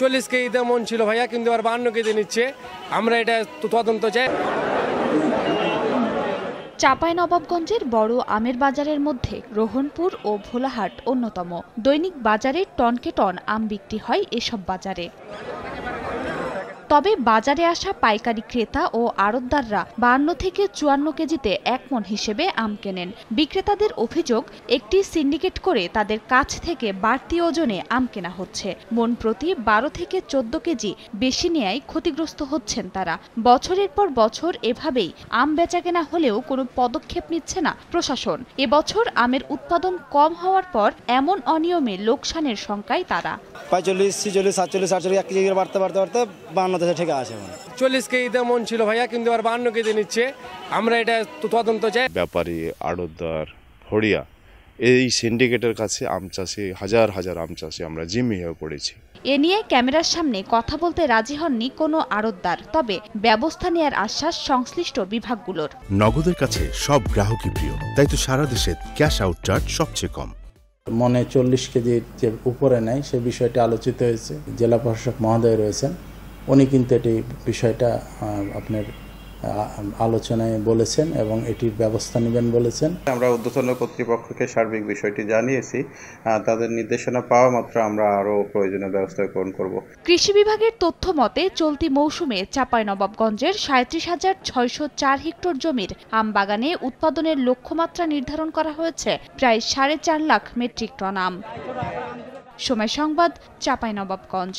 40 কেজিতে মন ছিল ভাইয়া, কিন্তু আর 52 কেজি নিচ্ছে। আমরা এটা তদন্ত চাই। চাঁপাইনবাবগঞ্জের বড় আমের বাজারের মধ্যে রোহনপুর ও ভোলাহাট অন্যতম। দৈনিক বাজারে টনকে টন আম বিক্রি হয় এসব বাজারে। তবে বাজারে আসা পাইকারি ক্রেতা ও আড়তদাররা 52 থেকে 54 কেজিতে 1 মণ হিসেবে আম কেনেন। বিক্রেতাদের অভিযোগ, একটি সিন্ডিকেট করে তাদের কাছ থেকে বাড়তি ওজনে আম কেনা হচ্ছে। মণ প্রতি 12 থেকে 14 কেজি বেশি নেয়ায় ক্ষতিগ্রস্ত হচ্ছেন তারা। বছরের পর বছর এভাবেই আম বেচাকেনা হলেও কোনো পদক্ষেপ নিচ্ছে না প্রশাসন। এবছর আমের উৎপাদন কম হওয়ার পর এমন অনিয়মে লোকসানের শঙ্কায় তারা। 45, 46, 47, 48 1 কেজি বাড়তে 40 কেজিতে মন ছিল ভাইয়া, কিন্তু আর 52 কেজি নিচ্ছে। আমরা এটা তদন্ত চাই। ব্যাপারী, আড়তদার, ফড়িয়া এই সিন্ডিকেটের কাছে আম চাষি, হাজার হাজার আম চাষি আমরা জিম্মি হয়ে পড়েছি। এ নিয়ে ক্যামেরার সামনে কথা বলতে রাজি হননি কোনো আড়তদার। তবে ব্যবস্থা নেয়ার আশ্বাস সংশ্লিষ্ট বিভাগগুলোর। নগদের কাছে সব গ্রাহকই প্রিয়, তাই তো সারা দেশে ক্যাশ আউট চার্জ সবচেয়ে কম। মনে 40 কেজির যে উপরে নেয় সে বিষয়টি আলোচিত হয়েছে। জেলা প্রশাসক মহোদয় রয়েছেন, উনি কিন্তু এটি বিষয়টা আপনার আলোচনায় বলেছেন এবং এটির ব্যবস্থা নেবেন বলেছেন। আমরা ঊর্ধ্বতন কর্তৃপক্ষকে সার্বিক বিষয়টি জানিয়েছি। তাদের নির্দেশনা পাওয়া মাত্র আমরা আরও প্রয়োজনীয় ব্যবস্থা গ্রহণ করব। কৃষি বিভাগের তথ্য মতে চলতি মৌসুমে চাঁপাইনবাবগঞ্জের 37,604 হেক্টর জমির আম বাগানে উৎপাদনের লক্ষ্যমাত্রা নির্ধারণ করা হয়েছে প্রায় 4.5 লাখ মেট্রিক টন আম। সময় সংবাদ, চাঁপাইনবাবগঞ্জ।